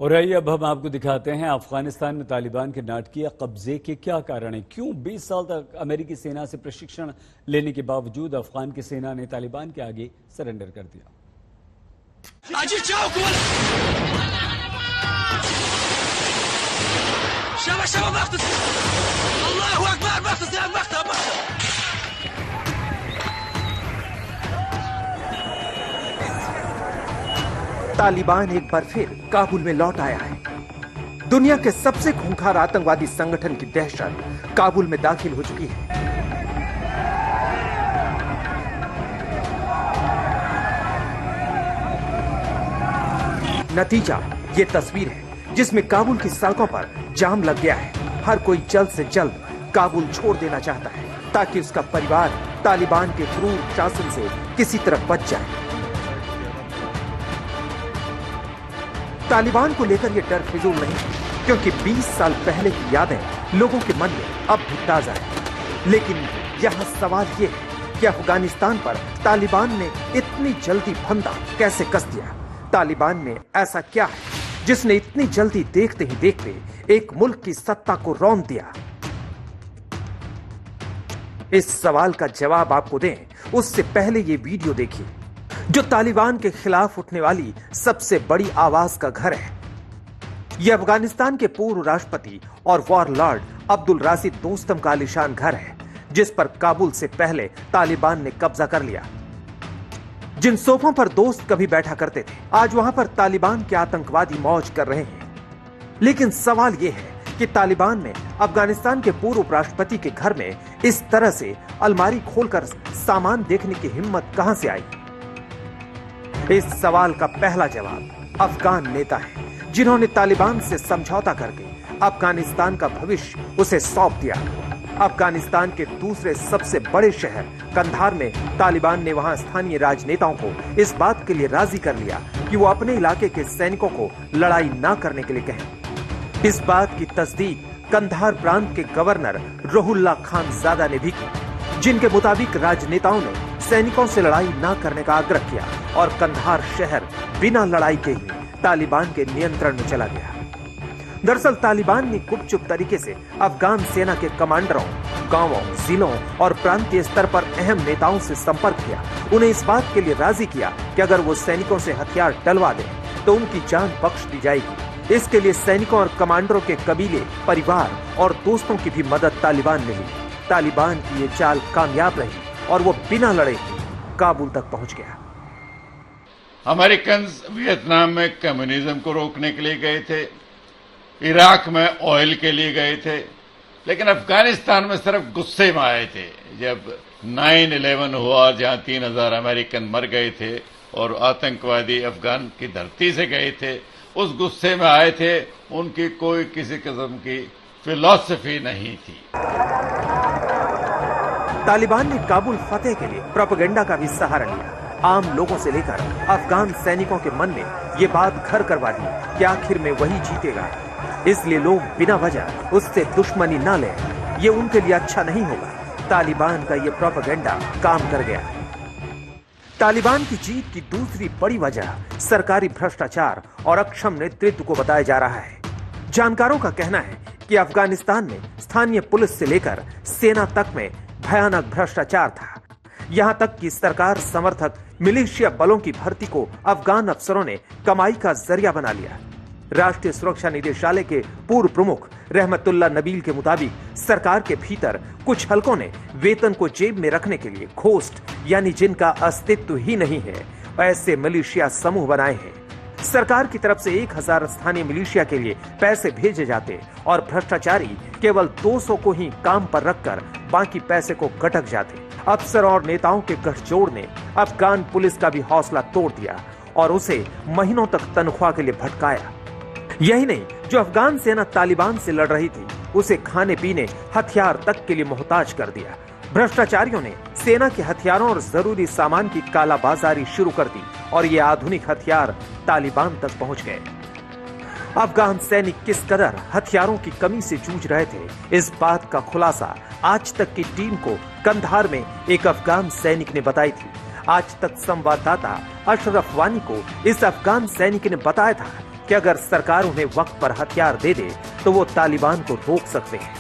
और आइए अब हम आपको दिखाते हैं अफगानिस्तान में तालिबान के नाटकीय कब्जे के क्या कारण हैं। क्यों 20 साल तक अमेरिकी सेना से प्रशिक्षण लेने के बावजूद अफगान की सेना ने तालिबान के आगे सरेंडर कर दिया। तालिबान एक बार फिर काबुल में लौट आया है। दुनिया के सबसे खूंखार आतंकवादी संगठन की दहशत काबुल में दाखिल हो चुकी है। नतीजा ये तस्वीर है जिसमें काबुल की सड़कों पर जाम लग गया है। हर कोई जल्द से जल्द काबुल छोड़ देना चाहता है ताकि उसका परिवार तालिबान के क्रूर शासन से किसी तरह बच जाए। तालिबान को लेकर यह डर फिजूल नहीं, क्योंकि 20 साल पहले की यादें लोगों के मन में अब भी ताजा है। लेकिन यह सवाल यह है कि अफगानिस्तान पर तालिबान ने इतनी जल्दी फंदा कैसे कस दिया। तालिबान में ऐसा क्या है जिसने इतनी जल्दी देखते ही देखते एक मुल्क की सत्ता को रौंद दिया। इस सवाल का जवाब आपको दें उससे पहले ये वीडियो देखिए, जो तालिबान के खिलाफ उठने वाली सबसे बड़ी आवाज का घर है। यह अफगानिस्तान के पूर्व राष्ट्रपति और वॉरलॉर्ड अब्दुल राशिद दोस्तम का आलीशान घर है, जिस पर काबुल से पहले तालिबान ने कब्जा कर लिया। जिन सोफों पर दोस्त कभी बैठा करते थे, आज वहां पर तालिबान के आतंकवादी मौज कर रहे हैं। लेकिन सवाल यह है कि तालिबान ने अफगानिस्तान के पूर्व राष्ट्रपति के घर में इस तरह से अलमारी खोलकर सामान देखने की हिम्मत कहां से आई। इस सवाल का पहला जवाब अफगान नेता है, जिन्होंने तालिबान से समझौता करके अफगानिस्तान का भविष्य उसे सौंप दिया। अफगानिस्तान के दूसरे सबसे बड़े शहर कंधार में तालिबान ने वहां स्थानीय राजनेताओं को इस बात के लिए राजी कर लिया कि वो अपने इलाके के सैनिकों को लड़ाई न करने के लिए कहें। इस बात की तस्दीक कंधार प्रांत के गवर्नर रुहुल्लाह खानजादा ने भी की, जिनके मुताबिक राजनेताओं ने सैनिकों से लड़ाई न करने का आग्रह किया और कंधार शहर बिना लड़ाई के ही तालिबान के नियंत्रण में चला गया। दरअसल तालिबान ने गुपचुप तरीके से अफगान सेना के कमांडरों, गांवों, जिलों और प्रांतीय स्तर पर अहम नेताओं से संपर्क किया। उन्हें इस बात के लिए राजी किया कि अगर वो सैनिकों से हथियार डलवा दें तो उनकी जान बख्श दी जाएगी। इसके लिए सैनिकों और कमांडरों के कबीले, परिवार और दोस्तों की भी मदद तालिबान ने ली। तालिबान की ये चाल कामयाब रही और वो बिना लड़े काबुल तक पहुंच गया। अमेरिकन वियतनाम में कम्युनिज्म को रोकने के लिए गए थे, इराक में ऑयल के लिए गए थे, लेकिन अफगानिस्तान में सिर्फ गुस्से में आए थे। जब 9/11 हुआ, जहां 3000 अमेरिकन मर गए थे और आतंकवादी अफगान की धरती से गए थे, उस गुस्से में आए थे। उनकी कोई किसी किस्म की फिलॉसफी नहीं थी। तालिबान ने काबुल फतेह के लिए प्रोपेगेंडा का भी सहारा लिया। आम लोगों से लेकर अफगान सैनिकों के मन में ये बात घर करवा दी कि आखिर में वही जीतेगा, इसलिए लोग बिना वजह उससे दुश्मनी न लें। ये उनके लिए अच्छा नहीं होगा। तालिबान का ये प्रोपेगेंडा काम कर गया। तालिबान की जीत की दूसरी बड़ी वजह सरकारी भ्रष्टाचार और अक्षम नेतृत्व को बताया जा रहा है। जानकारों का कहना है कि अफगानिस्तान में स्थानीय पुलिस से लेकर सेना तक में भयानक भ्रष्टाचार था। यहां तक कि सरकार समर्थक मिलिशिया बलों की भर्ती को अफगान अफसरों ने कमाई का जरिया बना लिया। राष्ट्रीय सुरक्षा निदेशालय के पूर्व प्रमुख रहमतुल्लाह नबील के मुताबिक सरकार के भीतर कुछ हलकों ने वेतन को जेब में रखने के लिए घोस्ट, यानी जिनका अस्तित्व ही नहीं है, ऐसे मिलिशिया समूह बनाए हैं। सरकार की तरफ से 1000 स्थानीय मिलिशिया के लिए पैसे भेजे जाते और भ्रष्टाचारी केवल 200 को ही काम पर रखकर बाकी पैसे को गटक जाते। अफसर और नेताओं के गठजोड़ ने अफगान पुलिस का भी हौसला तोड़ दिया और उसे महीनों तक तनख्वाह के लिए भटकाया। यही नहीं, जो अफगान सेना तालिबान से लड़ रही थी उसे खाने पीने, हथियार तक के लिए मोहताज कर दिया। भ्रष्टाचारियों ने सेना के हथियारों और जरूरी सामान की कालाबाजारी शुरू कर दी और ये आधुनिक हथियार तालिबान तक पहुंच गए। अफगान सैनिक किस कदर हथियारों की कमी से जूझ रहे थे, इस बात का खुलासा आज तक की टीम को कंधार में एक अफगान सैनिक ने बताई थी। आज तक संवाददाता अशरफ वानी को इस अफगान सैनिक ने बताया था कि अगर सरकार उन्हें वक्त पर हथियार दे दे तो वो तालिबान को रोक सकते हैं।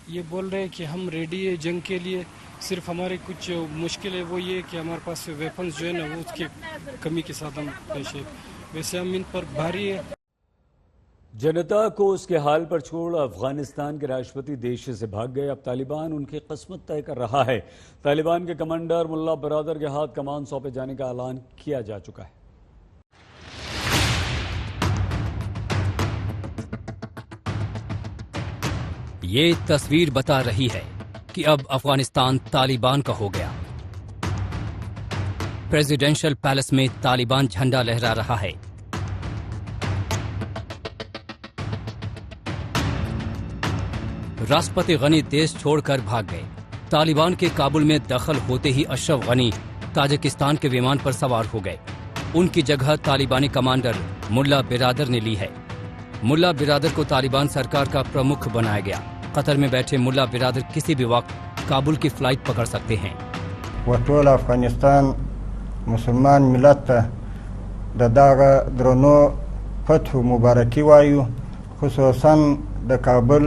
ये बोल रहे हैं कि हम रेडी है जंग के लिए, सिर्फ हमारी कुछ मुश्किल है वो ये कि हमारे पास वेपन्स जो है ना वो उसकी कमी के साथ हम पेश है। वैसे हम इन पर भारी है। जनता को उसके हाल पर छोड़ अफगानिस्तान के राष्ट्रपति देश से भाग गए। अब तालिबान उनकी किस्मत तय कर रहा है। तालिबान के कमांडर मुल्ला बिरादर के हाथ कमान सौंपे जाने का ऐलान किया जा चुका है। ये तस्वीर बता रही है कि अब अफगानिस्तान तालिबान का हो गया। प्रेसिडेंशियल पैलेस में तालिबान झंडा लहरा रहा है। राष्ट्रपति गनी देश छोड़कर भाग गए। तालिबान के काबुल में दखल होते ही अशरफ गनी ताजिकिस्तान के विमान पर सवार हो गए। उनकी जगह तालिबानी कमांडर मुल्ला बिरादर ने ली है। मुल्ला बिरादर को तालिबान सरकार का प्रमुख बनाया गया। कतर में बैठे मुल्ला बिरादर किसी भी वक्त काबुल की फ्लाइट पकड़ सकते हैं। वटोल अफगानिस्तान मुसलमान मिलत दागा द्रोनो फतह मुबारकी वायु, खुसूसन द काबुल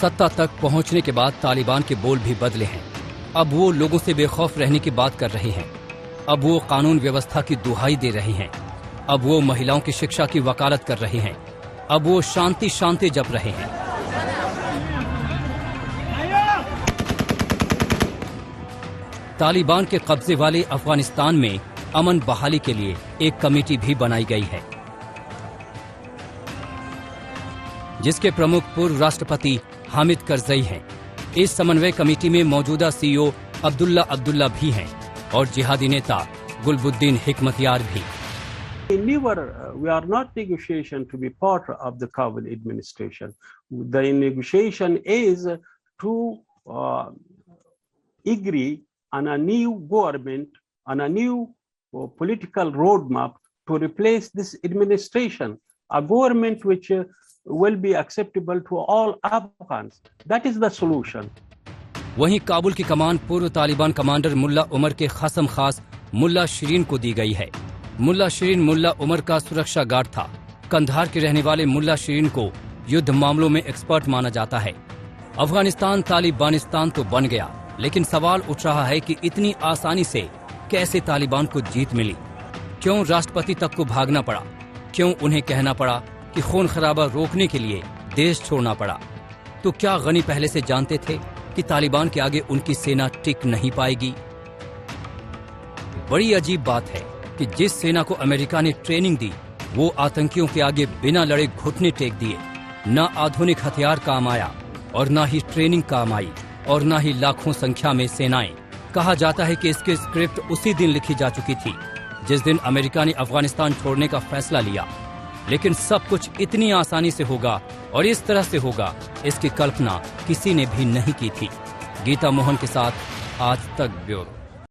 सत्ता तक पहुंचने के बाद तालिबान के बोल भी बदले हैं। अब वो लोगों से बेखौफ रहने की बात कर रहे हैं। अब वो कानून व्यवस्था की दुहाई दे रहे हैं। अब वो महिलाओं की शिक्षा की वकालत कर रहे हैं। अब वो शांति शांति जप रहे हैं। तालिबान के कब्जे वाले अफगानिस्तान में अमन बहाली के लिए एक कमेटी भी बनाई गई है, जिसके प्रमुख पूर्व राष्ट्रपति हामिद करजई हैं। इस समन्वय कमेटी में मौजूदा सीईओ अब्दुल्ला भी हैं और जिहादी नेता गुलबुद्दीन हिकमतयार भी। We are not negotiation to be part of the Kabul administration. The negotiation is to agree on a new government, on a new political roadmap to replace this administration, a government which will be acceptable to all Afghans. That is the solution. वहीं काबुल की कमान पूर्व Taliban commander मुल्ला उमर के खसम खास मुल्ला शिरीन को दी गई है। मुल्ला शिरीन मुल्ला उमर का सुरक्षा गार्ड था। कंधार के रहने वाले मुल्ला शिरीन को युद्ध मामलों में एक्सपर्ट माना जाता है। अफगानिस्तान तालिबानिस्तान तो बन गया, लेकिन सवाल उठ रहा है कि इतनी आसानी से कैसे तालिबान को जीत मिली? क्यों राष्ट्रपति तक को भागना पड़ा? क्यों उन्हें कहना पड़ा कि खून खराबा रोकने के लिए देश छोड़ना पड़ा? तो क्या गनी पहले से जानते थे कि तालिबान के आगे उनकी सेना टिक नहीं पाएगी? बड़ी अजीब बात है कि जिस सेना को अमेरिका ने ट्रेनिंग दी, वो आतंकियों के आगे बिना लड़े घुटने टेक दिए। न आधुनिक हथियार काम आया और न ही ट्रेनिंग काम आई और न ही लाखों संख्या में सेनाएं। कहा जाता है कि इसकी स्क्रिप्ट उसी दिन लिखी जा चुकी थी जिस दिन अमेरिका ने अफगानिस्तान छोड़ने का फैसला लिया। लेकिन सब कुछ इतनी आसानी से होगा और इस तरह से होगा, इसकी कल्पना किसी ने भी नहीं की थी। गीता मोहन के साथ आज तक ब्यूरो।